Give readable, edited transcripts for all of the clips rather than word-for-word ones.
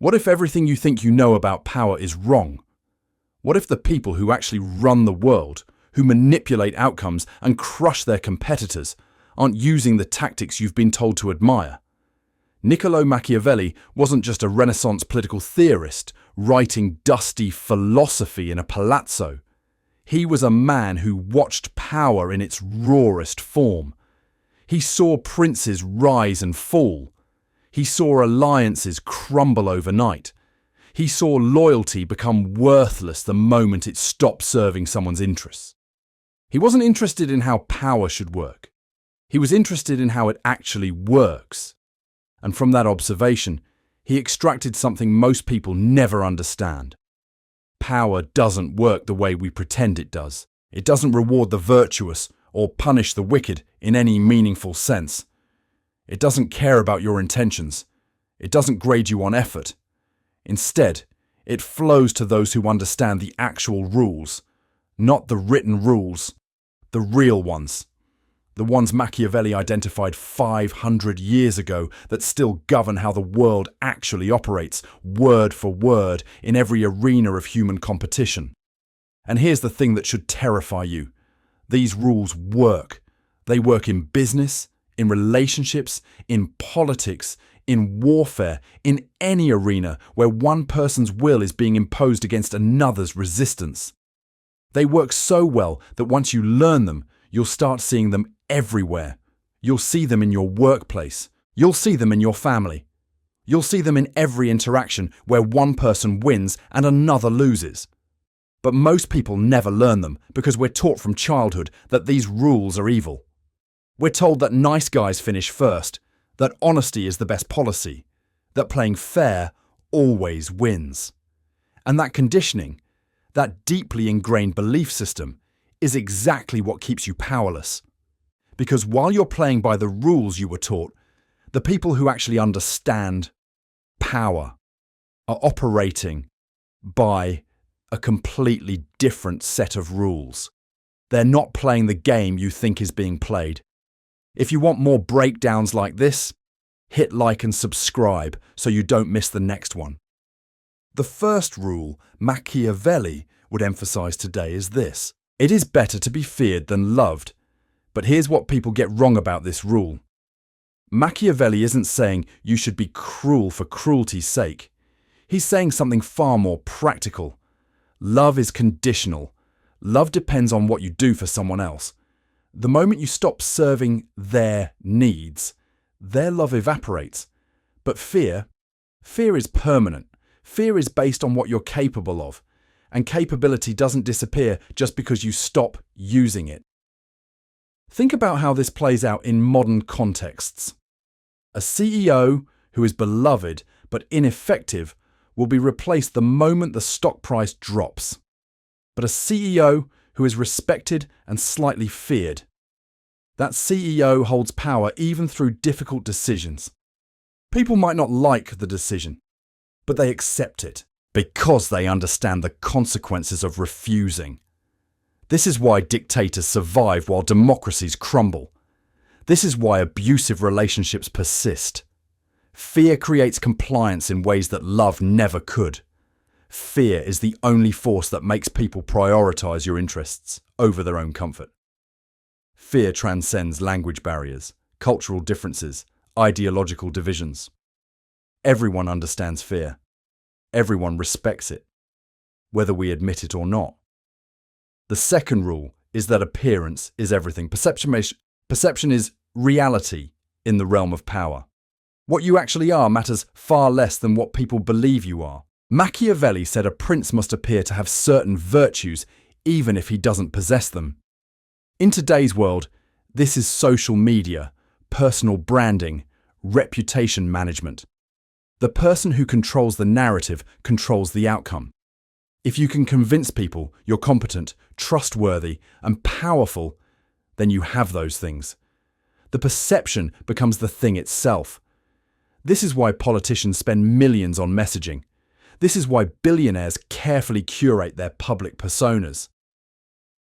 What if everything you think you know about power is wrong? What if the people who actually run the world, who manipulate outcomes and crush their competitors, aren't using the tactics you've been told to admire? Niccolo Machiavelli wasn't just a Renaissance political theorist writing dusty philosophy in a palazzo. He was a man who watched power in its rawest form. He saw princes rise and fall. He saw alliances crumble overnight. He saw loyalty become worthless the moment it stopped serving someone's interests. He wasn't interested in how power should work. He was interested in how it actually works. And from that observation, he extracted something most people never understand. Power doesn't work the way we pretend it does. It doesn't reward the virtuous or punish the wicked in any meaningful sense. It doesn't care about your intentions. It doesn't grade you on effort. Instead, it flows to those who understand the actual rules, not the written rules, the real ones. The ones Machiavelli identified 500 years ago that still govern how the world actually operates, word for word, in every arena of human competition. And here's the thing that should terrify you. These rules work. They work in business, in relationships, in politics, in warfare, in any arena where one person's will is being imposed against another's resistance. They work so well that once you learn them, you'll start seeing them everywhere. You'll see them in your workplace. You'll see them in your family. You'll see them in every interaction where one person wins and another loses. But most people never learn them because we're taught from childhood that these rules are evil. We're told that nice guys finish first, that honesty is the best policy, that playing fair always wins. And that conditioning, that deeply ingrained belief system, is exactly what keeps you powerless. Because while you're playing by the rules you were taught, the people who actually understand power are operating by a completely different set of rules. They're not playing the game you think is being played. If you want more breakdowns like this, hit like and subscribe so you don't miss the next one. The first rule Machiavelli would emphasize today is this: it is better to be feared than loved. But here's what people get wrong about this rule. Machiavelli isn't saying you should be cruel for cruelty's sake. He's saying something far more practical. Love is conditional. Love depends on what you do for someone else. The moment you stop serving their needs, their love evaporates. But fear is permanent. Fear is based on what you're capable of. And capability doesn't disappear just because you stop using it. Think about how this plays out in modern contexts. A CEO who is beloved but ineffective will be replaced the moment the stock price drops. But a CEO who is respected and slightly feared, that CEO holds power even through difficult decisions. People might not like the decision, but they accept it because they understand the consequences of refusing. This is why dictators survive while democracies crumble. This is why abusive relationships persist. Fear creates compliance in ways that love never could. Fear is the only force that makes people prioritize your interests over their own comfort. Fear transcends language barriers, cultural differences, ideological divisions. Everyone understands fear. Everyone respects it, whether we admit it or not. The second rule is that appearance is everything. Perception is reality in the realm of power. What you actually are matters far less than what people believe you are. Machiavelli said a prince must appear to have certain virtues even if he doesn't possess them. In today's world, this is social media, personal branding, reputation management. The person who controls the narrative controls the outcome. If you can convince people you're competent, trustworthy, and powerful, then you have those things. The perception becomes the thing itself. This is why politicians spend millions on messaging. This is why billionaires carefully curate their public personas.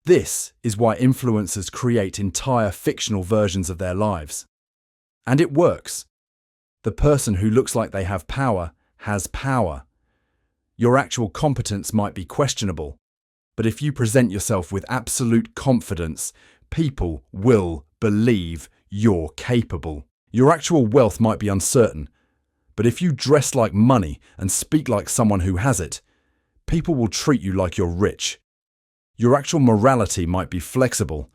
This is why influencers create entire fictional versions of their lives. And it works. The person who looks like they have power has power. Your actual competence might be questionable, but if you present yourself with absolute confidence, people will believe you're capable. Your actual wealth might be uncertain, but if you dress like money and speak like someone who has it, people will treat you like you're rich. Your actual morality might be flexible,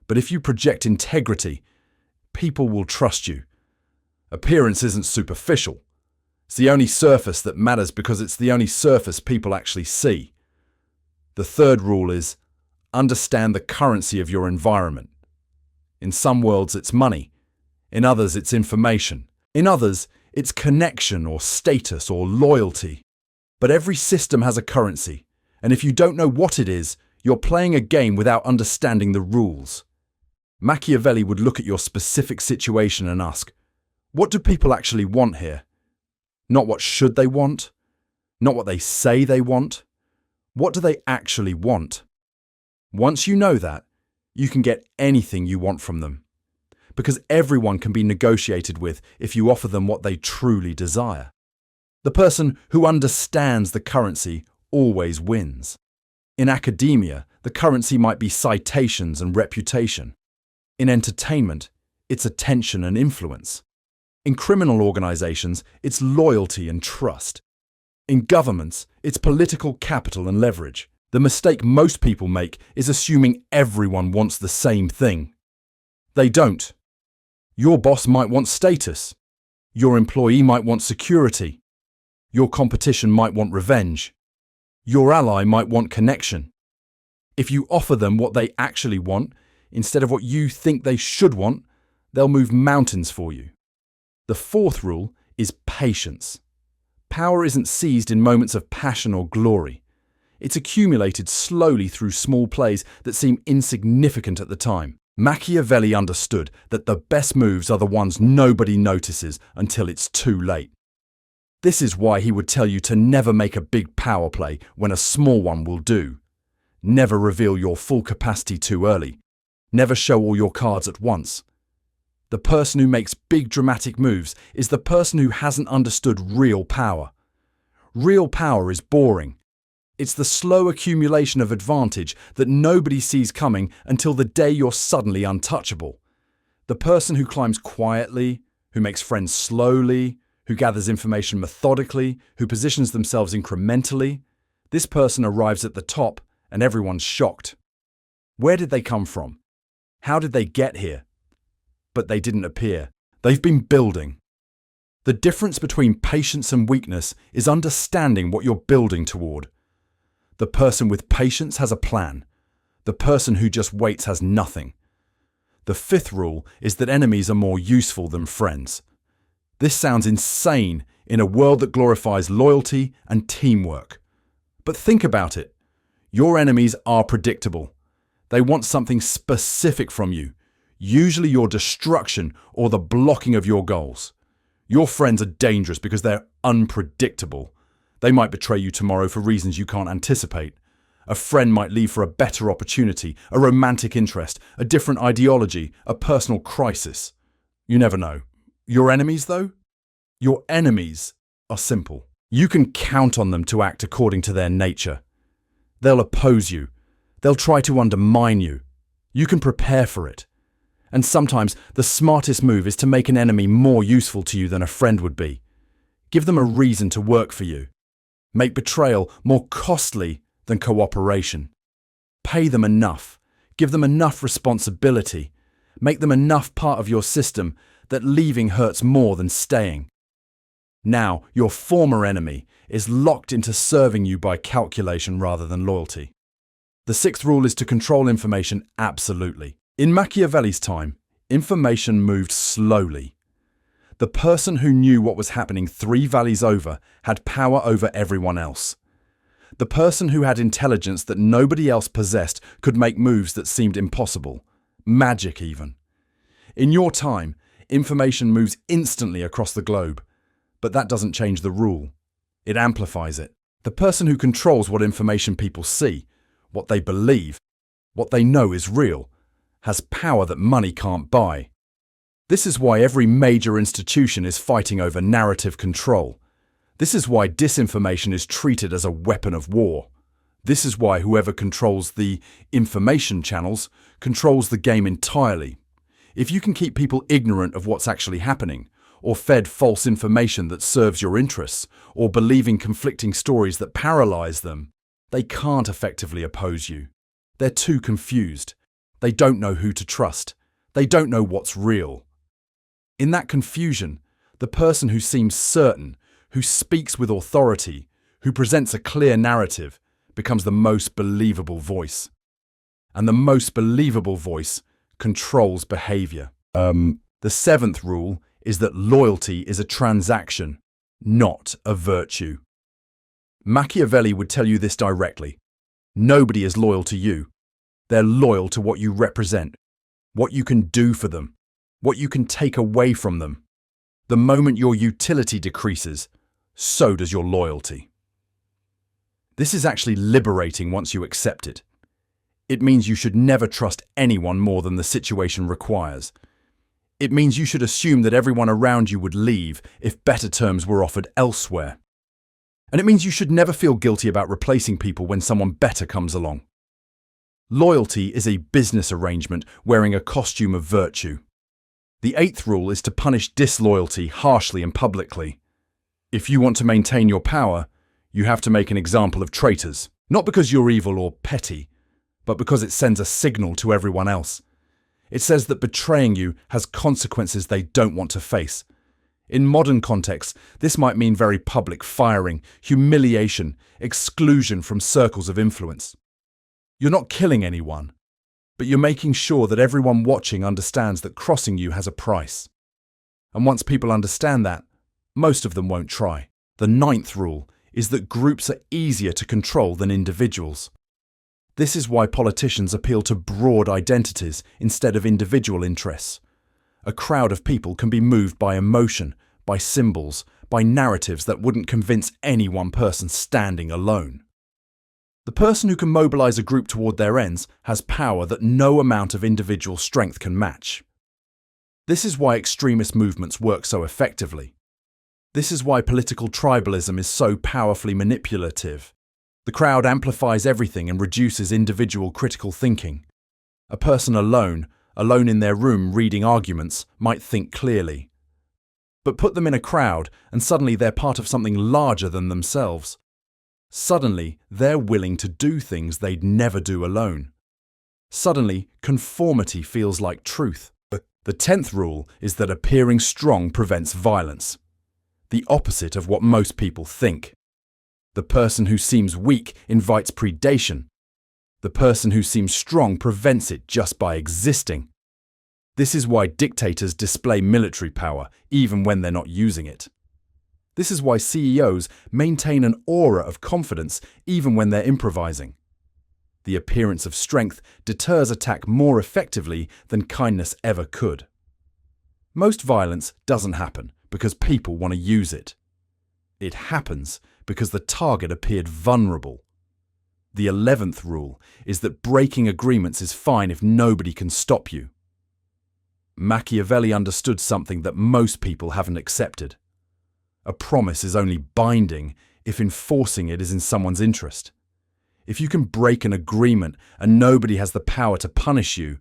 but if you project integrity, people will trust you. Appearance isn't superficial. It's the only surface that matters because it's the only surface people actually see. The third rule is, understand the currency of your environment. In some worlds, it's money. In others, it's information. In others, it's connection or status or loyalty. But every system has a currency, and if you don't know what it is, you're playing a game without understanding the rules. Machiavelli would look at your specific situation and ask, what do people actually want here? Not what should they want? Not what they say they want? What do they actually want? Once you know that, you can get anything you want from them. Because everyone can be negotiated with if you offer them what they truly desire. The person who understands the currency always wins. In academia, the currency might be citations and reputation. In entertainment, it's attention and influence. In criminal organizations, it's loyalty and trust. In governments, it's political capital and leverage. The mistake most people make is assuming everyone wants the same thing. They don't. Your boss might want status. Your employee might want security. Your competition might want revenge. Your ally might want connection. If you offer them what they actually want, instead of what you think they should want, they'll move mountains for you. The fourth rule is patience. Power isn't seized in moments of passion or glory. It's accumulated slowly through small plays that seem insignificant at the time. Machiavelli understood that the best moves are the ones nobody notices until it's too late. This is why he would tell you to never make a big power play when a small one will do. Never reveal your full capacity too early. Never show all your cards at once. The person who makes big dramatic moves is the person who hasn't understood real power. Real power is boring. It's the slow accumulation of advantage that nobody sees coming until the day you're suddenly untouchable. The person who climbs quietly, who makes friends slowly, who gathers information methodically, who positions themselves incrementally, this person arrives at the top and everyone's shocked. Where did they come from? How did they get here? But they didn't appear. They've been building. The difference between patience and weakness is understanding what you're building toward. The person with patience has a plan. The person who just waits has nothing. The fifth rule is that enemies are more useful than friends. This sounds insane in a world that glorifies loyalty and teamwork. But think about it. Your enemies are predictable. They want something specific from you, usually your destruction or the blocking of your goals. Your friends are dangerous because they're unpredictable. They might betray you tomorrow for reasons you can't anticipate. A friend might leave for a better opportunity, a romantic interest, a different ideology, a personal crisis. You never know. Your enemies, though? Your enemies are simple. You can count on them to act according to their nature. They'll oppose you. They'll try to undermine you. You can prepare for it. And sometimes the smartest move is to make an enemy more useful to you than a friend would be. Give them a reason to work for you. Make betrayal more costly than cooperation. Pay them enough. Give them enough responsibility. Make them enough part of your system that leaving hurts more than staying. Now, your former enemy is locked into serving you by calculation rather than loyalty. The sixth rule is to control information absolutely. In Machiavelli's time, information moved slowly. The person who knew what was happening 3 valleys over had power over everyone else. The person who had intelligence that nobody else possessed could make moves that seemed impossible, magic even. In your time, information moves instantly across the globe, but that doesn't change the rule. It amplifies it. The person who controls what information people see, what they believe, what they know is real, has power that money can't buy. This is why every major institution is fighting over narrative control. This is why disinformation is treated as a weapon of war. This is why whoever controls the information channels controls the game entirely. If you can keep people ignorant of what's actually happening, or fed false information that serves your interests, or believing conflicting stories that paralyze them, they can't effectively oppose you. They're too confused. They don't know who to trust. They don't know what's real. In that confusion, the person who seems certain, who speaks with authority, who presents a clear narrative, becomes the most believable voice. And the most believable voice controls behavior. The seventh rule is that loyalty is a transaction, not a virtue. Machiavelli would tell you this directly. Nobody is loyal to you. They're loyal to what you represent, what you can do for them, what you can take away from them. The moment your utility decreases, so does your loyalty. This is actually liberating once you accept it. It means you should never trust anyone more than the situation requires. It means you should assume that everyone around you would leave if better terms were offered elsewhere. And it means you should never feel guilty about replacing people when someone better comes along. Loyalty is a business arrangement wearing a costume of virtue. The eighth rule is to punish disloyalty harshly and publicly. If you want to maintain your power, you have to make an example of traitors, not because you're evil or petty, but because it sends a signal to everyone else. It says that betraying you has consequences they don't want to face. In modern contexts, this might mean very public firing, humiliation, exclusion from circles of influence. You're not killing anyone, but you're making sure that everyone watching understands that crossing you has a price. And once people understand that, most of them won't try. The ninth rule is that groups are easier to control than individuals. This is why politicians appeal to broad identities instead of individual interests. A crowd of people can be moved by emotion, by symbols, by narratives that wouldn't convince any one person standing alone. The person who can mobilize a group toward their ends has power that no amount of individual strength can match. This is why extremist movements work so effectively. This is why political tribalism is so powerfully manipulative. The crowd amplifies everything and reduces individual critical thinking. A person alone in their room reading arguments, might think clearly. But put them in a crowd and suddenly they're part of something larger than themselves. Suddenly, they're willing to do things they'd never do alone. Suddenly, conformity feels like truth. The 10th rule is that appearing strong prevents violence. The opposite of what most people think. The person who seems weak invites predation. The person who seems strong prevents it just by existing. This is why dictators display military power, even when they're not using it. This is why CEOs maintain an aura of confidence, even when they're improvising. The appearance of strength deters attack more effectively than kindness ever could. Most violence doesn't happen because people want to use it. It happens because the target appeared vulnerable. The 11th rule is that breaking agreements is fine if nobody can stop you. Machiavelli understood something that most people haven't accepted. A promise is only binding if enforcing it is in someone's interest. If you can break an agreement and nobody has the power to punish you,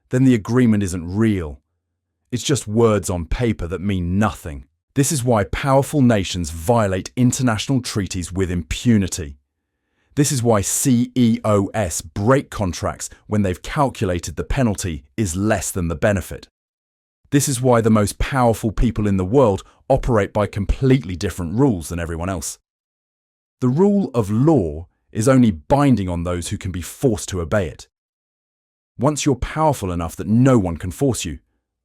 then the agreement isn't real. It's just words on paper that mean nothing. This is why powerful nations violate international treaties with impunity. This is why CEOs break contracts when they've calculated the penalty is less than the benefit. This is why the most powerful people in the world operate by completely different rules than everyone else. The rule of law is only binding on those who can be forced to obey it. Once you're powerful enough that no one can force you,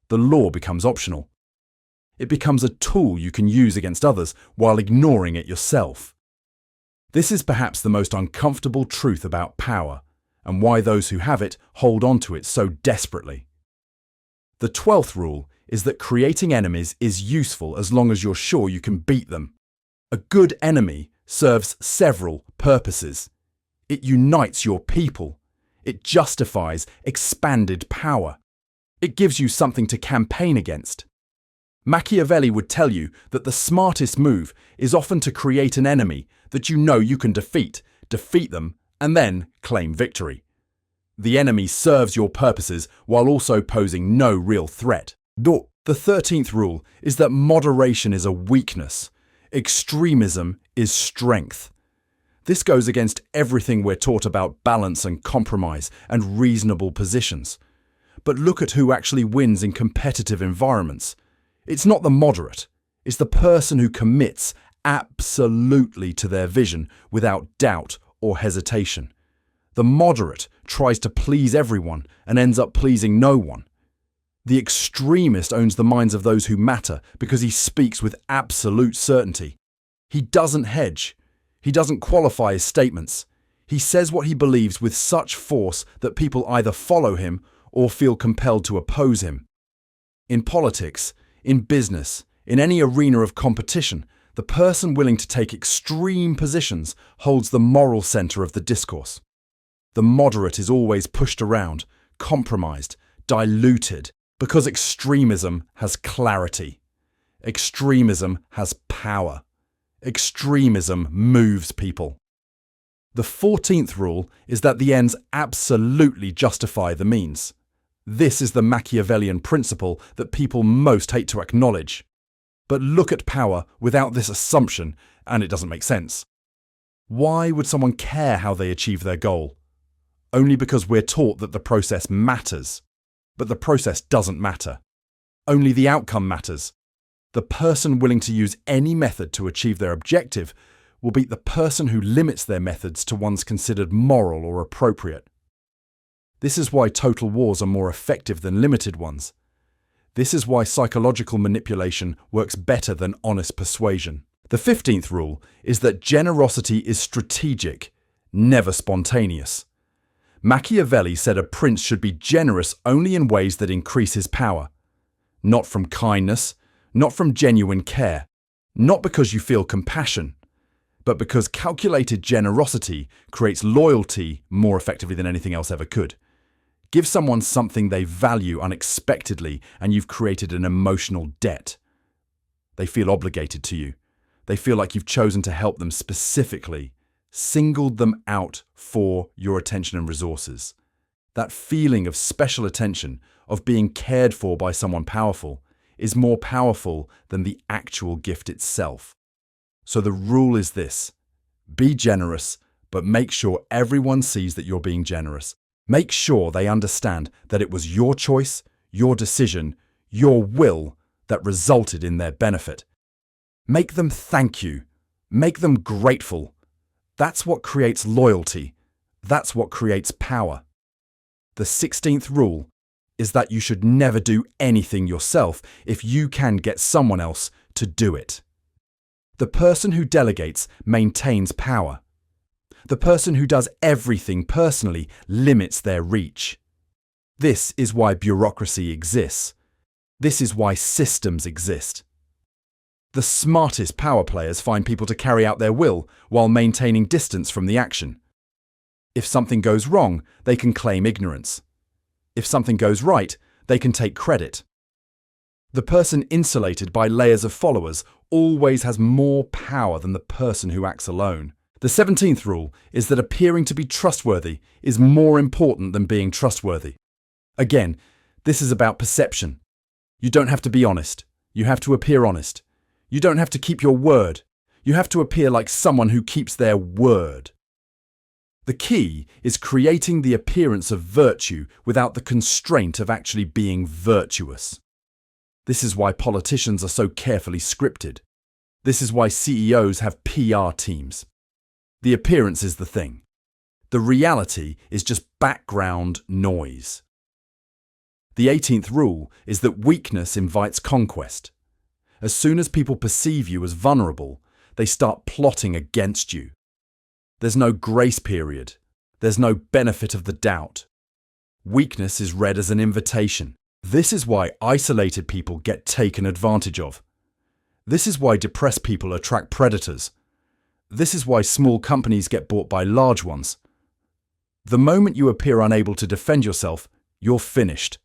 the law becomes optional. It becomes a tool you can use against others while ignoring it yourself. This is perhaps the most uncomfortable truth about power, and why those who have it hold on to it so desperately. The 12th rule is that creating enemies is useful as long as you're sure you can beat them. A good enemy serves several purposes. It unites your people. It justifies expanded power. It gives you something to campaign against. Machiavelli would tell you that the smartest move is often to create an enemy that you know you can defeat them, and then claim victory. The enemy serves your purposes while also posing no real threat. The 13th rule is that moderation is a weakness. Extremism is strength. This goes against everything we're taught about balance and compromise and reasonable positions. But look at who actually wins in competitive environments. It's not the moderate. It's the person who commits absolutely to their vision without doubt or hesitation. The moderate tries to please everyone and ends up pleasing no one. The extremist owns the minds of those who matter because he speaks with absolute certainty. He doesn't hedge. He doesn't qualify his statements. He says what he believes with such force that people either follow him or feel compelled to oppose him. In politics, in business, in any arena of competition, the person willing to take extreme positions holds the moral center of the discourse. The moderate is always pushed around, compromised, diluted, because extremism has clarity. Extremism has power. Extremism moves people. The 14th rule is that the ends absolutely justify the means. This is the Machiavellian principle that people most hate to acknowledge. But look at power without this assumption, and it doesn't make sense. Why would someone care how they achieve their goal? Only because we're taught that the process matters. But the process doesn't matter. Only the outcome matters. The person willing to use any method to achieve their objective will beat the person who limits their methods to ones considered moral or appropriate. This is why total wars are more effective than limited ones. This is why psychological manipulation works better than honest persuasion. The 15th rule is that generosity is strategic, never spontaneous. Machiavelli said a prince should be generous only in ways that increase his power. Not from kindness, not from genuine care, not because you feel compassion, but because calculated generosity creates loyalty more effectively than anything else ever could. Give someone something they value unexpectedly and you've created an emotional debt. They feel obligated to you. They feel like you've chosen to help them specifically, singled them out for your attention and resources. That feeling of special attention, of being cared for by someone powerful, is more powerful than the actual gift itself. So the rule is this: be generous, but make sure everyone sees that you're being generous. Make sure they understand that it was your choice, your decision, your will that resulted in their benefit. Make them thank you. Make them grateful. That's what creates loyalty. That's what creates power. The 16th rule is that you should never do anything yourself if you can get someone else to do it. The person who delegates maintains power. The person who does everything personally limits their reach. This is why bureaucracy exists. This is why systems exist. The smartest power players find people to carry out their will while maintaining distance from the action. If something goes wrong, they can claim ignorance. If something goes right, they can take credit. The person insulated by layers of followers always has more power than the person who acts alone. The 17th rule is that appearing to be trustworthy is more important than being trustworthy. Again, this is about perception. You don't have to be honest. You have to appear honest. You don't have to keep your word. You have to appear like someone who keeps their word. The key is creating the appearance of virtue without the constraint of actually being virtuous. This is why politicians are so carefully scripted. This is why CEOs have PR teams. The appearance is the thing. The reality is just background noise. The 18th rule is that weakness invites conquest. As soon as people perceive you as vulnerable, they start plotting against you. There's no grace period. There's no benefit of the doubt. Weakness is read as an invitation. This is why isolated people get taken advantage of. This is why depressed people attract predators. This is why small companies get bought by large ones. The moment you appear unable to defend yourself, you're finished.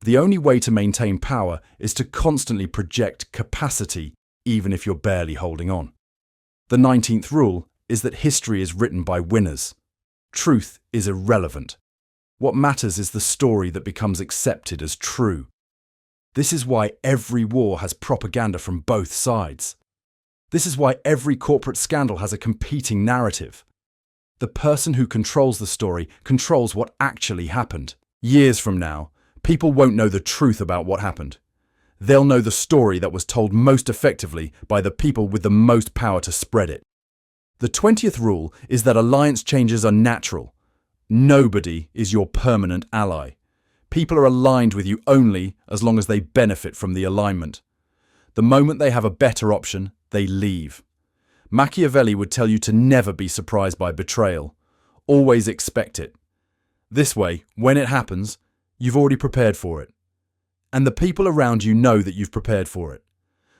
The only way to maintain power is to constantly project capacity, even if you're barely holding on. The 19th rule is that history is written by winners. Truth is irrelevant. What matters is the story that becomes accepted as true. This is why every war has propaganda from both sides. This is why every corporate scandal has a competing narrative. The person who controls the story controls what actually happened. Years from now, people won't know the truth about what happened. They'll know the story that was told most effectively by the people with the most power to spread it. The 20th rule is that alliance changes are natural. Nobody is your permanent ally. People are aligned with you only as long as they benefit from the alignment. The moment they have a better option, they leave. Machiavelli would tell you to never be surprised by betrayal. Always expect it. This way, when it happens, you've already prepared for it. And the people around you know that you've prepared for it.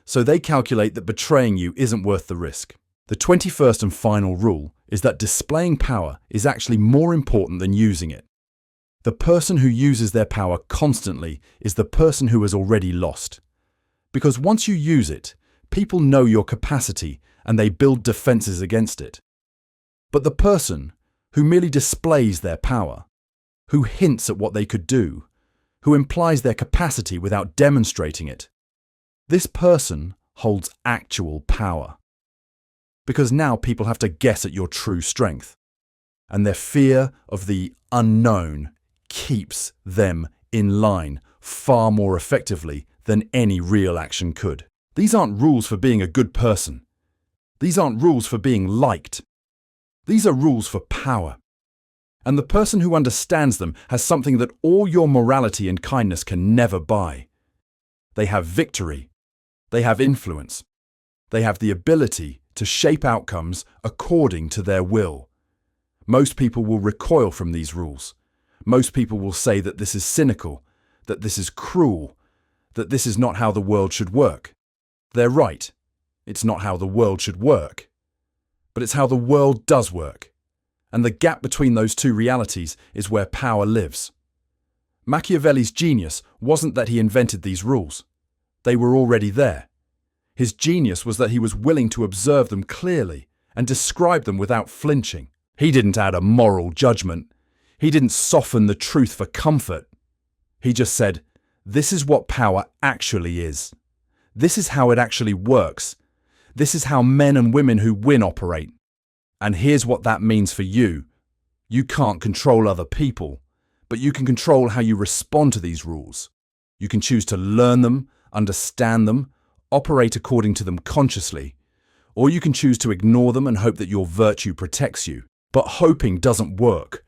So they calculate that betraying you isn't worth the risk. The 21st and final rule is that displaying power is actually more important than using it. The person who uses their power constantly is the person who has already lost. Because once you use it, people know your capacity and they build defenses against it. But the person who merely displays their power, who hints at what they could do, who implies their capacity without demonstrating it, this person holds actual power. Because now people have to guess at your true strength, and their fear of the unknown keeps them in line far more effectively than any real action could. These aren't rules for being a good person. These aren't rules for being liked. These are rules for power. And the person who understands them has something that all your morality and kindness can never buy. They have victory. They have influence. They have the ability to shape outcomes according to their will. Most people will recoil from these rules. Most people will say that this is cynical, that this is cruel, that this is not how the world should work. They're right. It's not how the world should work. But it's how the world does work. And the gap between those two realities is where power lives. Machiavelli's genius wasn't that he invented these rules. They were already there. His genius was that he was willing to observe them clearly and describe them without flinching. He didn't add a moral judgment. He didn't soften the truth for comfort. He just said, this is what power actually is. This is how it actually works. This is how men and women who win operate. And here's what that means for you. You can't control other people, but you can control how you respond to these rules. You can choose to learn them, understand them, operate according to them consciously, or you can choose to ignore them and hope that your virtue protects you. But hoping doesn't work.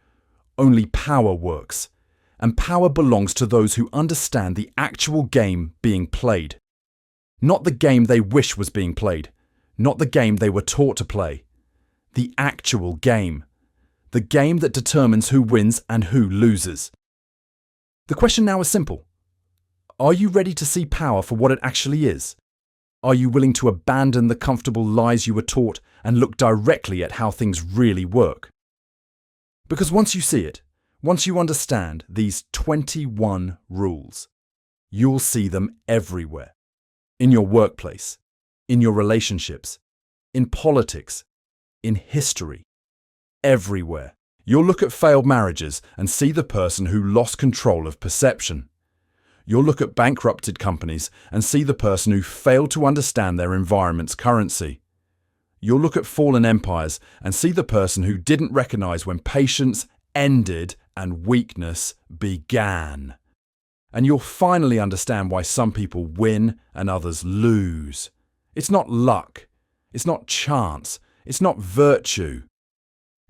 Only power works. And power belongs to those who understand the actual game being played. Not the game they wish was being played. Not the game they were taught to play. The actual game. The game that determines who wins and who loses. The question now is simple. Are you ready to see power for what it actually is? Are you willing to abandon the comfortable lies you were taught and look directly at how things really work? Because once you see it, once you understand these 21 rules, you'll see them everywhere. In your workplace, in your relationships, in politics, in history, everywhere. You'll look at failed marriages and see the person who lost control of perception. You'll look at bankrupted companies and see the person who failed to understand their environment's currency. You'll look at fallen empires and see the person who didn't recognize when patience ended and weakness began. And you'll finally understand why some people win and others lose. It's not luck. It's not chance. It's not virtue.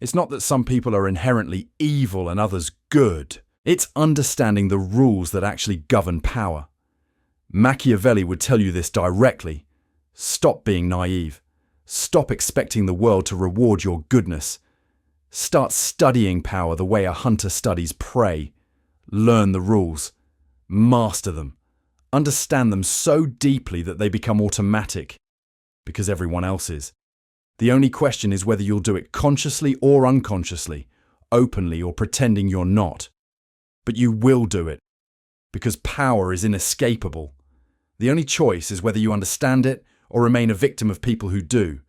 It's not that some people are inherently evil and others good. It's understanding the rules that actually govern power. Machiavelli would tell you this directly. Stop being naive. Stop expecting the world to reward your goodness. Start studying power the way a hunter studies prey. Learn the rules. Master them. Understand them so deeply that they become automatic. Because everyone else is. The only question is whether you'll do it consciously or unconsciously, openly or pretending you're not. But you will do it. because power is inescapable. The only choice is whether you understand it or remain a victim of people who do,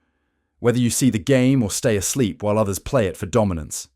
whether you see the game or stay asleep while others play it for dominance.